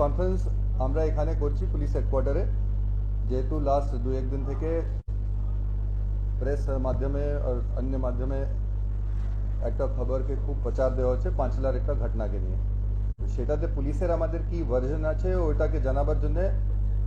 Conference আমরা এখানে করছি পুলিশ হেডকোয়ার্টারে, যেহেতু লাস্ট 2-1 दिन থেকে প্রেস মাধ্যমে আর অন্য মাধ্যমে একটা খবরকে খুব প্রচার দেওয়া হচ্ছে পাঁচলার একটা ঘটনাকে নিয়ে। সেটাতে পুলিশের আমাদের কি ভার্জন আছে ওটাকে জানাবার জন্য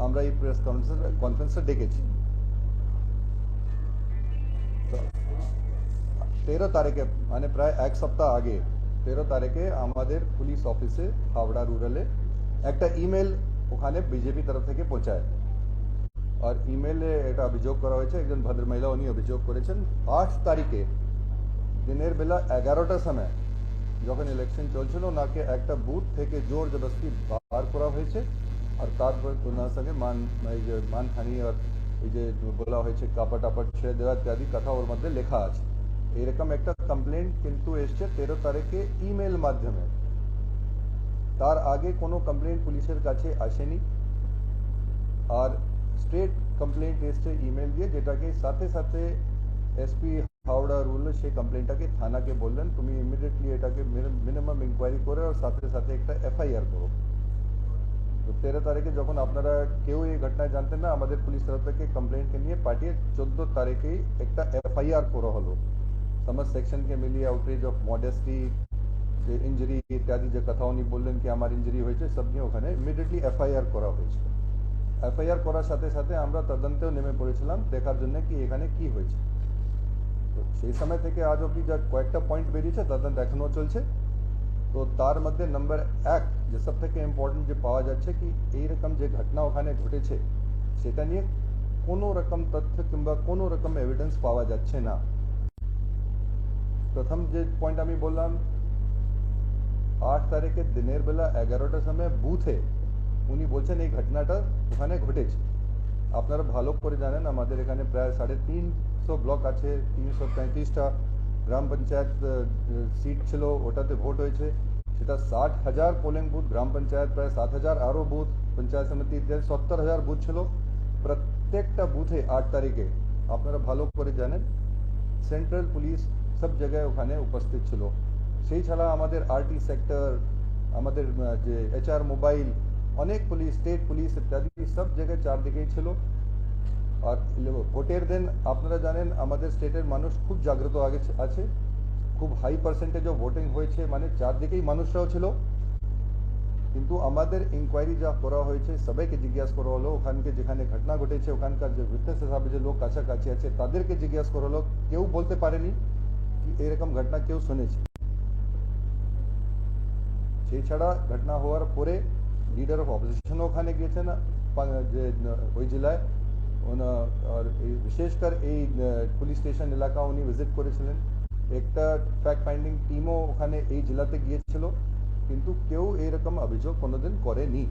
আমরা এই প্রেস কনফারেন্সটা ডেকেছি। 13 তারিখে মানে প্রায় এক সপ্তাহ আগে 13 তারিখে আমাদের পুলিশ অফিসে হাওড়া রুরালে একটা ইমেল ওখানে বিজেপি তরফ থেকে পৌঁছায়। আর ইমেলে এটা অভিযোগ করা হয়েছে, একজন ভদ্র মহিলা উনি অভিযোগ করেছেন 8 তারিখে দিনের বেলা 11টার সময় যখন ইলেকশন চলছিল ওনাকে একটা বুথ থেকে জোর জবরদস্তি বার করা হয়েছে। আর তারপর ওনার সঙ্গে মানহানি আর এই যে বলা হয়েছে কাপড় টাপড় ছেড়ে দেওয়া ইত্যাদি কথা ওর মধ্যে লেখা আছে। এরকম একটা কমপ্লেন কিন্তু এসছে 13 তারিখে ইমেল মাধ্যমে। তার আগে কোনো কমপ্লেন পুলিশের কাছে আসেনি। আর স্ট্রেট কমপ্লেন্ট এসছে ইমেল দিয়ে, যেটাকে সাথে সাথে এসপি হাওড়া রুরাল সেই কমপ্লেনটাকে থানাকে বললেন তুমি ইমিডিয়েটলি এটাকে মিনিমাম ইনকোয়ারি করে আর সাথে সাথে একটা এফআইআর করো। তো 13 তারিখে যখন আপনারা কেউ এই ঘটনায় জানতেন না, আমাদের পুলিশ তরফ থেকে কমপ্লেনকে নিয়ে পাঠিয়ে 14 তারিখেই একটা এফআইআর করা হলো। समस्त सेक्शन के मिलिए आउटरीच ऑफ मॉडेस्टी যে ইঞ্জুরি ইত্যাদি যে কথা উনি বললেন কি আমার ইঞ্জুরি হয়েছে সব নিয়ে ওখানে ইমিডিয়েটলি এফআইআর করা হয়েছিল। এফআইআর করার সাথে সাথে আমরা তদন্তেও নেমে পড়েছিলাম দেখার জন্য কি এখানে কি হয়েছে। তো সেই সময় থেকে আজ অবধি যা কয়েকটা পয়েন্ট বেরিয়েছে তদন্ত এখনও চলছে। তো তার মধ্যে নম্বর 1 যে সব থেকে ইম্পর্টেন্ট যে পাওয়া যাচ্ছে কি এইরকম যে ঘটনা ওখানে ঘটেছে সেটা নিয়ে কোনো রকম তথ্য কিংবা কোনো রকম এভিডেন্স পাওয়া যাচ্ছে না। প্রথম যে পয়েন্ট আমি বললাম 8 তারিখে দিনের বেলা 11টার সময় বুথে উনি বলছেন এই ঘটনাটা ওখানে ঘটেছে। আপনারা ভালো করে জানেন আমাদের এখানে প্রায় 350 ব্লক আছে, 335টা গ্রাম পঞ্চায়েত সিট ছিল, ওটাতে ভোট হয়েছে। সেটা 60,000 পোলিং বুথ, গ্রাম পঞ্চায়েত প্রায় 7,000 আরও বুথ, পঞ্চায়েত সমিতি 70,000 বুথ ছিল। প্রত্যেকটা বুথে 8 তারিখে আপনারা ভালো করে জানেন সেন্ট্রাল পুলিশ সব জায়গায় ওখানে উপস্থিত ছিল। সেই ছাড়া আমাদের আরটি সেক্টর, আমাদের যে HR মোবাইল, অনেক পুলিশ, স্টেট পুলিশ ইত্যাদি সব জায়গায় চারদিকেই ছিল। আর ভোটের দিন আপনারা জানেন আমাদের স্টেটের মানুষ খুব জাগ্রত আছে, খুব হাই পার্সেন্টেজ অফ ভোটিং হয়েছে, মানে চারদিকেই মানুষরাও ছিল। কিন্তু আমাদের ইনকোয়ারি যা করা হয়েছে সবাইকে জিজ্ঞাসা করা হলো, ওখানকে যেখানে ঘটনা ঘটেছে ওখানকার যে উইটনেস হিসাবে যে লোক কাছাকাছি আছে তাদেরকে জিজ্ঞাসা করা হলো, কেউ বলতে পারেনি কি এরকম ঘটনা কেউ শুনেছে। সেই ছাড়া ঘটনা হওয়ার পরে লিডার অফ অপোজিশনও ওখানে গিয়েছেন যে ওই জেলায়, আর বিশেষকর এই পুলিশ স্টেশন এলাকা উনি ভিজিট করেছিলেন। একটা ফ্যাক্ট ফাইন্ডিং টিমও ওখানে এই জেলাতে গিয়েছিল, কিন্তু কেউ এরকম অভিযোগ কোনোদিন করেনি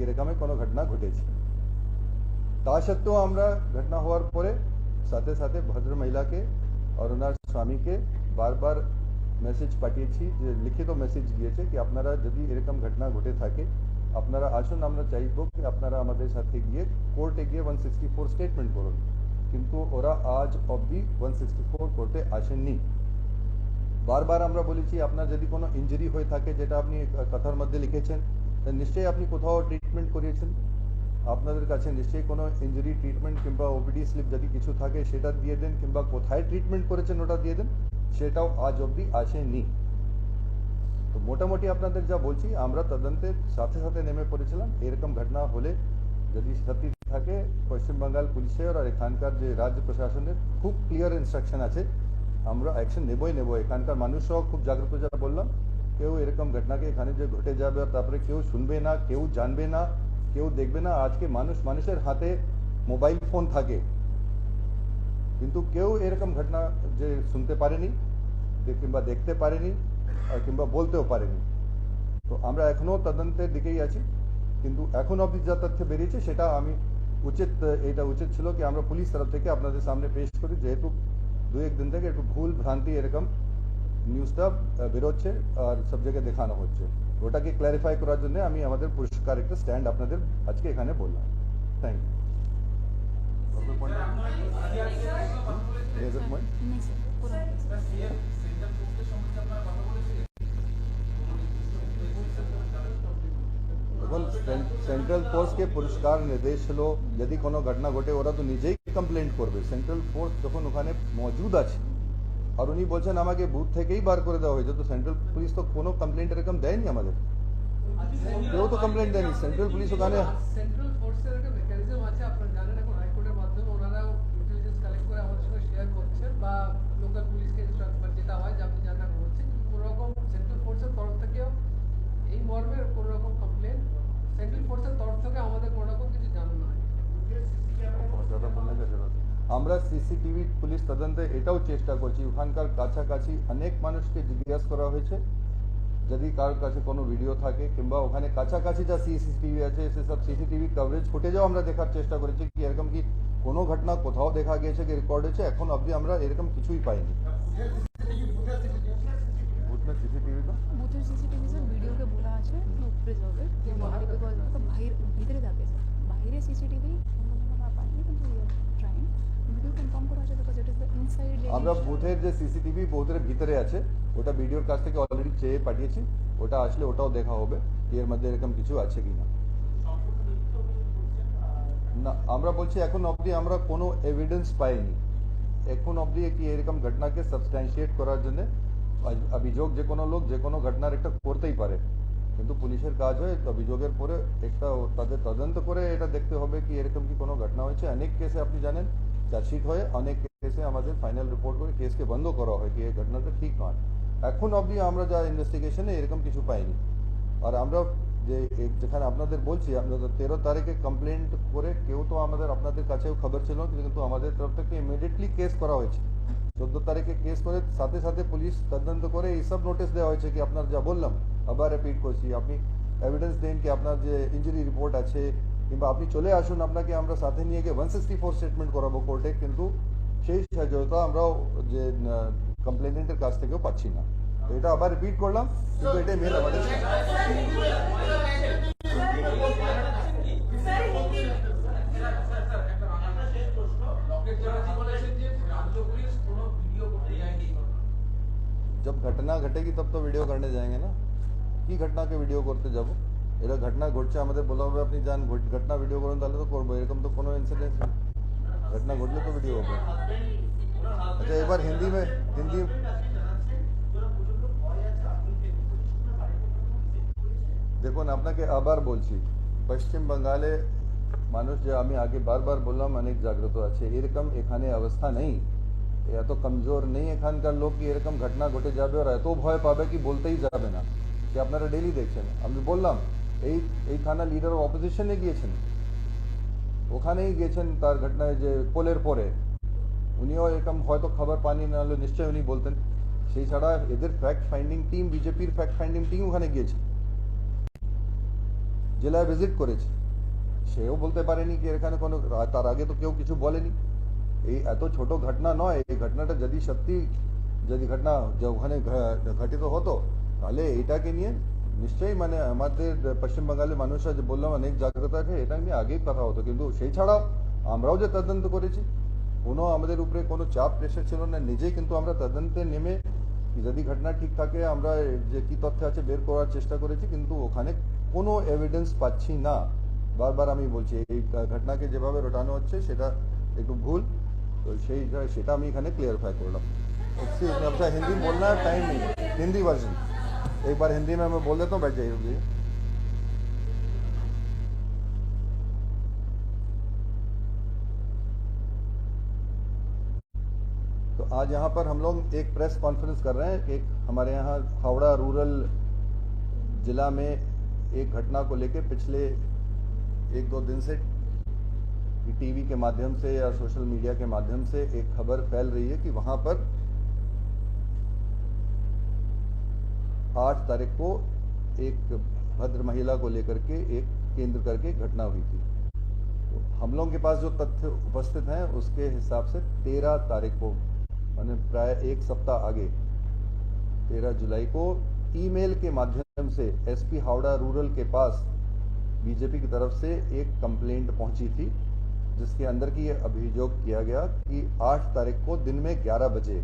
এরকমই কোনো ঘটনা ঘটেছে। তা সত্ত্বেও আমরা ঘটনা হওয়ার পরে সাথে সাথে ভদ্র মহিলাকে আর ওনার স্বামীকে বারবার মেসেজ পাঠিয়েছি, যে লিখিত মেসেজ গিয়েছে কি আপনারা যদি এরকম ঘটনা ঘটে থাকে আপনারা আসুন, আমরা চাইব কি আপনারা আমাদের সাথে গিয়ে কোর্টে গিয়ে 164 স্টেটমেন্ট করুন। কিন্তু ওরা আজ অবধি 164 কোর্টে আসেননি। বারবার আমরা বলেছি আপনার যদি কোনো ইঞ্জুরি হয়ে থাকে যেটা আপনি কথার মধ্যে লিখেছেন নিশ্চয়ই আপনি কোথাও ট্রিটমেন্ট করিয়েছেন, আপনাদের কাছে নিশ্চয়ই কোনো ইঞ্জুরি ট্রিটমেন্ট কিংবা ওপিডি স্লিপ যদি কিছু থাকে সেটা দিয়ে দেন, কিংবা কোথায় ট্রিটমেন্ট করেছেন ওটা দিয়ে দেন, সেটাও আজ অবধি আসেনি। তো মোটামুটি আপনাদের যা বলছি আমরা তদন্তের সাথে সাথে নেমে পড়েছিলাম। এরকম ঘটনা হলে যদি সত্যি থাকে পশ্চিমবাংলার পুলিশের আর এখানকার যে রাজ্য প্রশাসনের খুব ক্লিয়ার ইনস্ট্রাকশন আছে, আমরা অ্যাকশন নেবই নেব। এখানকার মানুষরাও খুব জাগ্রত, যা বললাম, কেউ এরকম ঘটনাকে এখানে যে ঘটে যাবে আর তারপরে কেউ শুনবে না, কেউ জানবে না, কেউ দেখবে না। আজকে মানুষের হাতে মোবাইল ফোন থাকে, কিন্তু কেউ এরকম ঘটনা যে শুনতে পারেনি কিংবা দেখতে পারেনি কিংবা বলতেও পারেনি। তো আমরা এখনও তদন্তের দিকেই আছি, কিন্তু এখন অবধি যা তথ্য বেরিয়েছে সেটা আমি এটা উচিত ছিল কি আমরা পুলিশ তরফ থেকে আপনাদের সামনে পেশ করি, যেহেতু 2-1 দিন থেকে একটু ভুল ভ্রান্তি এরকম নিউজটা বেরোচ্ছে আর সব জায়গায় দেখানো হচ্ছে। ওটাকে ক্ল্যারিফাই করার জন্য আমি আমাদের পরিষ্কার একটা স্ট্যান্ড আপনাদের আজকে এখানে বললাম। Thank you. এখন সেন্ট্রাল ফোর্সকে পরিষ্কার নির্দেশ হলো যদি কোনো ঘটনা ঘটে ওরা তো নিজেই কমপ্লেন্ট করবে। সেন্ট্রাল ফোর্স যখন ওখানে মজুদ আছে আর উনি বলছেন আমাকে বুথ থেকেই বার করে দেওয়া হয়েছে, তো সেন্ট্রাল পুলিশ তো কোনো কমপ্লেন্ট এরকম দেয়নি আমাদের, কেউ তো কমপ্লেন্ট দেয়নি। সেন্ট্রাল পুলিশ ওখানে সেন্ট্রাল ফোর্সের একটা মেকানিজম আছে, আপনারা জানেন, এখন হাইকোর্টের মাধ্যমে ওনারাও ইন্টেলিজেন্স কালেক্ট করে আমাদের সঙ্গে শেয়ার করছে বা লোকাল পুলিশকে যেটা হয় যে আপনি জানা হচ্ছে, কিন্তু কোনো রকম সেন্ট্রাল ফোর্সের তরফ থেকেও এই মর্মের কোনো রকম কমপ্লেন সেন্ট্রাল ফোর্সের তরফ থেকে আমাদের কোনো রকম কিছু জানানো হয়। আমরা সিসিটিভি পুলিশ তদন্তে এটাও চেষ্টা করছি, ওখানকার কাছাকাছি অনেক মানুষকে জিজ্ঞাসা করা হয়েছে যদি কার কাছে কোনো ভিডিও থাকে কিংবা ওখানে কাছাকাছি যা সিসিটিভি আছে সেসব সিসিটিভি কভারেজ ফুটেজও আমরা দেখার চেষ্টা করেছি কি এরকম কি কোনো ঘটনা কোথাও দেখা গিয়েছে কি রেকর্ড হয়েছে, এখন অবধি আমরা এরকম কিছুই পাইনি। বুথের সিসিটিভি তো বুথের সিসিটিভি স্যার ভিডিওকে বলা আছে প্রিজার্ভেড বিকজ ভিতরে থাকে স্যার, বাইরে সিসিটিভি আমরা পাইনি, কিন্তু ট্রাইং ভিডিও কনফার্ম করা আছে because it is the inside. আমরা বুথের যে সিসিটিভি বুথের ভিতরে আছে ওটা ভিডিওর কাছ থেকে অলরেডি চেয়ে পাঠিয়েছি, ওটা আসলে ওটাও দেখা হবে এর মধ্যে এরকম কিছু আছে কিনা। না আমরা বলছি এখন অবধি আমরা কোনো এভিডেন্স পাইনি, এখন অবধি কি এরকম ঘটনাকে সাবস্ট্যান্সিয়েট করার জন্য অভিযোগ যে কোনো লোক যে কোনো ঘটনার একটা করতেই পারে, কিন্তু পুলিশের কাজ হয় অভিযোগের পরে একটা তাদের তদন্ত করে এটা দেখতে হবে কি এরকম কি কোনো ঘটনা হয়েছে। অনেক কেসে আপনি জানেন চার্জশিট হয়ে অনেক কেসে আমাদের ফাইনাল রিপোর্ট করে কেসকে বন্ধ করা হয় কি এই ঘটনাটা ঠিক নয়। এখন অবধি আমরা যা ইনভেস্টিগেশনে এরকম কিছু পাইনি। আর আমরা যে যেখানে আপনাদের বলছি আপনাদের 13 তারিখে কমপ্লেন্ট করে কেউ তো আমাদের আপনাদের কাছেও খবর ছিল কিন্তু আমাদের তরফ থেকে ইমিডিয়েটলি কেস করা হয়েছে। 14 তারিখে কেস করে সাথে সাথে পুলিশ তদন্ত করে এইসব নোটিশ দেওয়া হয়েছে কি আপনার যা বললাম আবার রিপিট করছি, আপনি এভিডেন্স দেন কি আপনার যে ইঞ্জুরি রিপোর্ট আছে কিংবা আপনি চলে আসুন, আপনাকে আমরা সাথে নিয়ে গিয়ে 164 স্টেটমেন্ট করাবো কোর্টে, কিন্তু সেই সহায়তা আমরাও যে কমপ্লেনেন্টের কাছ থেকেও পাচ্ছি না। তো এটা আবার রিপিট করলাম কিন্তু এটাই মেন আমাদের। जब घटना घटेगी तब तो वीडियो करने जाएंगे ना, কি ঘটনা के वीडियो করতে যাব, এটা ঘটনা ঘটছে আমাদের বলা হবে আপনি যান ঘটনা ভিডিও করুন তাহলে তো করবো, এরকম তো কোনো ইনসিডেন্ট ঘটনা ঘটলে তো ভিডিও হবে। আচ্ছা এবার হিন্দি দেখুন আপনাকে আবার বলছি পশ্চিম বাঙ্গালে মানুষ যে আমি আগে বারবার বললাম অনেক জাগ্রত আছে, এরকম এখানে অবস্থা নেই, এত কমজোর নেই এখানকার লোক কি এরকম ঘটনা ঘটে যাবে আর এত ভয় পাবে কি বলতেই যাবে না, যে আপনারা ডেলি দেখছেন। আমি বললাম এই থানা লিডার অফ অপোজিশনে গিয়েছেন, ওখানেই গিয়েছেন তার ঘটনায় যে পোলের পরে উনিও এরকম হয়তো খবর পানি না হলে নিশ্চয়ই উনি বলতেন। সেই ছাড়া এদের ফ্যাক্ট ফাইন্ডিং টিম বিজেপির ফ্যাক্ট ফাইন্ডিং টিম ওখানে গিয়েছে, জেলায় ভিজিট করেছে, সেও বলতে পারেনি কি এখানে কোনো, তার আগে তো কেউ কিছু বলেনি। এই এত ছোট ঘটনা নয়, এই ঘটনাটা যদি সত্যি যদি ঘটনা যে ওখানে ঘটিত হতো তাহলে এটাকে নিয়ে নিশ্চয়ই মানে আমাদের পশ্চিম বাঙ্গালের মানুষরা যে বললাম অনেক জাগ্রত আছে এটা নিয়ে আগেই কথা হতো, কিন্তু সেই ছাড়াও আমরাও যে তদন্ত করেছি কোনো আমাদের উপরে কোনো চাপ প্রেশার ছিল না, নিজেই কিন্তু আমরা তদন্তে নেমে যদি ঘটনা ঠিক থাকে আমরা যে কি তথ্য আছে বের করার চেষ্টা করেছি, কিন্তু ওখানে কোনো এভিডেন্স পাচ্ছি না। বারবার আমি বলছি এই ঘটনাকে যেভাবে রটানো হচ্ছে সেটা একটু ভুল, तो সেটা আমি এখানে क्लियरफाई করলাম। अच्छा हिंदी बोलना है टाइम नहीं, हिंदी वर्जन एक बार हिंदी में मैं बोल देता हूँ, बैठ जाइए। तो आज यहाँ पर हम लोग एक प्रेस कॉन्फ्रेंस कर रहे हैं। एक हमारे यहाँ हावड़ा रूरल जिला में एक घटना को लेकर पिछले 1-2 दिन से टीवी के माध्यम से या सोशल मीडिया के माध्यम से एक खबर फैल रही है कि वहां पर 8 तारीख को एक भद्र महिला को लेकर के एक केंद्र करके घटना हुई थी। तो हम लोगों के पास जो तथ्य उपस्थित हैं उसके हिसाब से 13 तारीख को माने प्राय एक सप्ताह आगे 13 जुलाई को ईमेल के माध्यम से एसपी हावड़ा रूरल के पास बीजेपी की तरफ से एक कंप्लेंट पहुंची थी जिसके अंदर की ये अभियोग किया गया कि 8 तारीख को दिन में 11 बजे,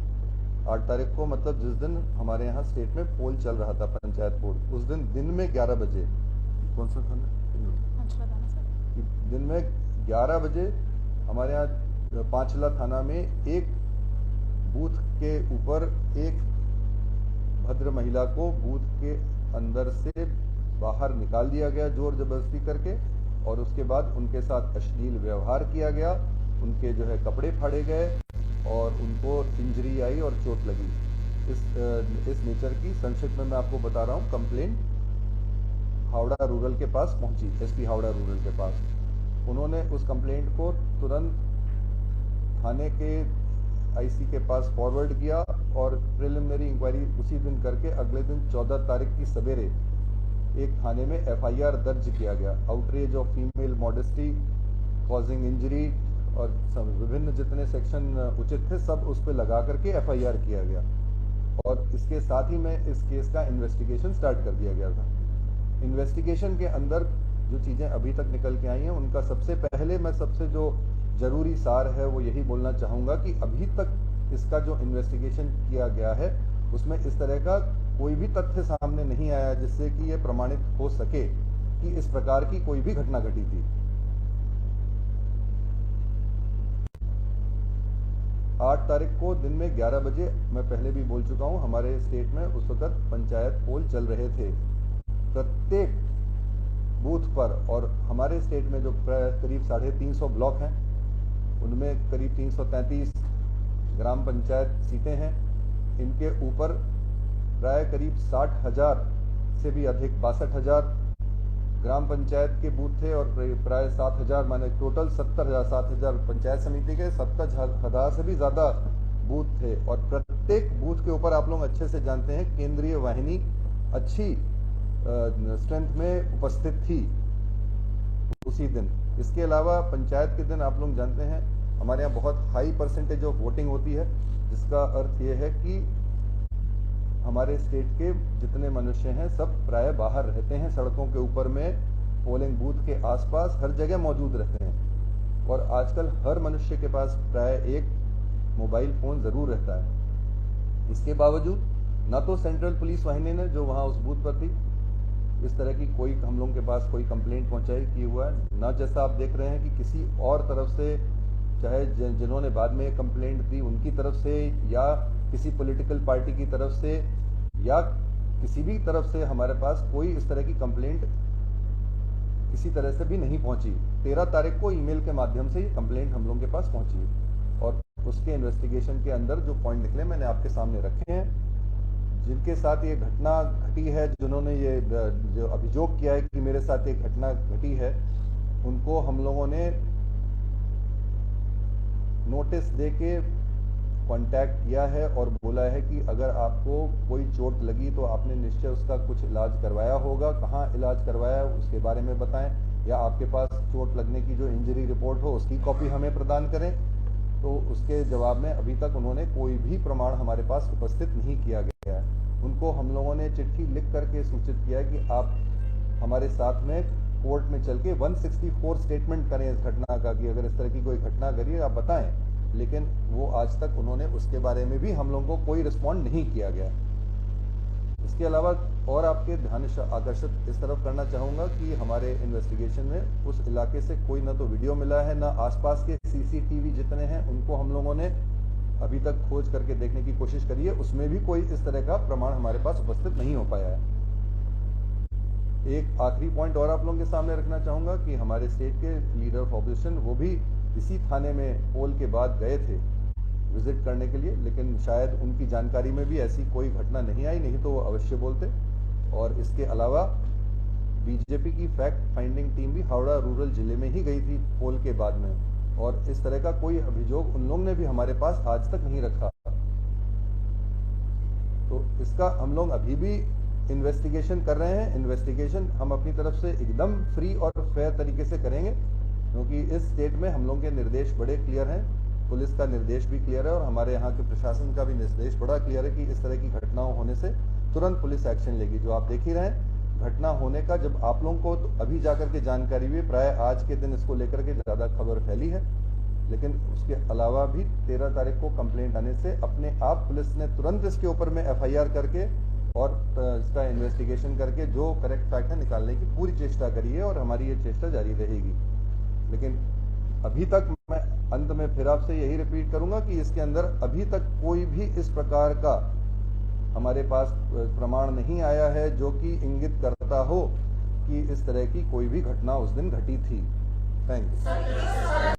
8 तारीख को मतलब जिस दिन हमारे यहाँ स्टेट में पोल चल रहा था पंचायत पोल, उस दिन में 11 बजे कौन सा थाना पांचला थाना सर। कि दिन में 11 बजे हमारे यहाँ पांचला थाना में एक बूथ के ऊपर एक भद्र महिला को बूथ के अंदर से बाहर निकाल दिया गया जोर जबरदस्ती करके, और उसके बाद उनके साथ अश्लील व्यवहार किया गया, उनके जो है कपड़े फाड़े गए और उनको इंजरी आई और चोट लगी। इस नेचर की संक्षिप्त में मैं आपको बता रहा हूँ। कंप्लेंट हावड़ा रूरल के पास पहुंची, एसपी हावड़ा रूरल के पास। उन्होंने उस कंप्लेंट को तुरंत थाने के आईसी के पास फॉरवर्ड किया और प्रिलिमिनरी इंक्वायरी उसी दिन करके अगले दिन 14 तारीख की सवेरे एक थाने में एफआईआर दर्ज किया गया। Outreach of female modesty, causing injury और विभिन्न जितने सेक्शन उचित थे सब उस पर लगा करके एफआईआर किया गया, और इसके साथ ही में इस केस का इन्वेस्टिगेशन स्टार्ट कर दिया गया था। इन्वेस्टिगेशन के अंदर जो चीज़ें अभी तक निकल के आई हैं उनका सबसे पहले मैं सबसे जो जरूरी सार है वो यही बोलना चाहूँगा कि अभी तक इसका जो इन्वेस्टिगेशन किया गया है उसमें इस तरह का कोई भी तथ्य सामने नहीं आया जिससे कि ये प्रमाणित हो सके कि इस प्रकार की कोई भी घटना घटी थी। 8 तारीख को दिन में 11 बजे मैं पहले भी बोल चुका हूं, हमारे स्टेट में उस वक्त पंचायत पोल चल रहे थे प्रत्येक बूथ पर, और हमारे स्टेट में जो करीब 350 ब्लॉक हैं उनमें करीब 333 ग्राम पंचायत सीटें हैं। इनके ऊपर प्राय करीब 60,000 से भी अधिक 62,000 ग्राम पंचायत के बूथ थे और प्राय 7,000 माने टोटल 70,000 7,000 पंचायत समिति के 70,000 से भी ज़्यादा बूथ थे, और प्रत्येक बूथ के ऊपर आप लोग अच्छे से जानते हैं केंद्रीय वाहिनी अच्छी स्ट्रेंथ में उपस्थित थी उसी दिन। इसके अलावा पंचायत के दिन आप लोग जानते हैं हमारे यहाँ बहुत हाई परसेंटेज ऑफ वोटिंग होती है, जिसका अर्थ ये है कि हमारे स्टेट के जितने मनुष्य हैं सब प्राय बाहर रहते हैं, सड़कों के ऊपर में, पोलिंग बूथ के आसपास हर जगह मौजूद रहते हैं, और आजकल हर मनुष्य के पास प्राय एक मोबाइल फोन जरूर रहता है। इसके बावजूद ना तो सेंट्रल पुलिस वाहिनी ने जो वहाँ उस बूथ पर थी इस तरह की कोई हम लोगों के पास कोई कंप्लेंट पहुंचाई की हुआ है, ना जैसा आप देख रहे हैं कि किसी और तरफ से, चाहे जिन्होंने बाद में कंप्लेंट दी उनकी तरफ से या किसी पॉलिटिकल पार्टी की तरफ से या किसी भी तरफ से हमारे पास कोई इस तरह की कंप्लेंट किसी तरह से भी नहीं पहुंची। 13 तारीख को ईमेल के माध्यम से ये कंप्लेंट हम लोगों के पास पहुंची, और उसके इन्वेस्टिगेशन के अंदर जो पॉइंट निकले मैंने आपके सामने रखे हैं। जिनके साथ ये घटना घटी है, जिन्होंने ये जो अभियोग किया है कि मेरे साथ ये घटना घटी है, उनको हम लोगों ने नोटिस देके कांटेक्ट किया है और बोला है कि अगर आपको कोई चोट लगी तो आपने निश्चय उसका कुछ इलाज करवाया होगा, कहाँ इलाज करवाया उसके बारे में बताएं, या आपके पास चोट लगने की जो इंजरी रिपोर्ट हो उसकी कॉपी हमें प्रदान करें। तो उसके जवाब में अभी तक उन्होंने कोई भी प्रमाण हमारे पास उपस्थित नहीं किया गया है। उनको हम लोगों ने चिट्ठी लिख करके सूचित किया है कि आप हमारे साथ में कोर्ट में चल के 164 स्टेटमेंट करें इस घटना का, कि अगर इस तरह की कोई घटना घटी है आप बताएं, लेकिन वो आज तक उन्होंने उसके बारे में भी हम लोगों को कोई रिस्पॉन्ड नहीं किया गया। इसके अलावा और आपके ध्यान आकर्षित इस तरफ करना चाहूँगा कि हमारे इन्वेस्टिगेशन में उस इलाके से कोई ना तो वीडियो मिला है, ना आसपास के सीसीटीवी जितने हैं उनको हम लोगों ने अभी तक खोज करके देखने की कोशिश करी है, उसमें भी कोई इस तरह का प्रमाण हमारे पास उपस्थित नहीं हो पाया है। एक आखिरी पॉइंट और आप लोगों के सामने रखना चाहूँगा कि हमारे स्टेट के लीडर ऑफ ऑपोजिशन वो भी इसी थाने में पोल के बाद गए थे विजिट करने के लिए, लेकिन शायद उनकी जानकारी में भी ऐसी कोई घटना नहीं आई, नहीं तो वो अवश्य बोलते। और इसके अलावा बीजेपी की फैक्ट फाइंडिंग टीम भी हावड़ा रूरल जिले में ही गई थी पोल के बाद में, और इस तरह का कोई अभियोग उन लोगों ने भी हमारे पास आज तक नहीं रखा। तो इसका हम लोग अभी भी इन्वेस्टिगेशन कर रहे हैं। इन्वेस्टिगेशन हम अपनी तरफ से एकदम फ्री और फेयर तरीके से करेंगे, क्योंकि इस स्टेट में हम लोगों के निर्देश बड़े क्लियर हैं, पुलिस का निर्देश भी क्लियर है और हमारे यहाँ के प्रशासन का भी निर्देश बड़ा क्लियर है कि इस तरह की घटनाओं होने से तुरंत पुलिस एक्शन लेगी। जो आप देख ही रहे हैं घटना होने का, जब आप लोगों को तो अभी जाकर के जानकारी हुई, प्राय आज के दिन इसको लेकर के ज़्यादा खबर फैली है, लेकिन उसके अलावा भी 13 तारीख को कंप्लेंट आने से अपने आप पुलिस ने तुरंत इसके ऊपर में FIR करके और इसका इन्वेस्टिगेशन करके जो करेक्ट फैक्ट है निकालने की पूरी चेष्टा करी है और हमारी ये चेष्टा जारी रहेगी। लेकिन अभी तक मैं अंत में फिर आपसे यही रिपीट करूंगा कि इसके अंदर अभी तक कोई भी इस प्रकार का हमारे पास प्रमाण नहीं आया है जो कि इंगित करता हो कि इस तरह की कोई भी घटना उस दिन घटी थी। Thank you.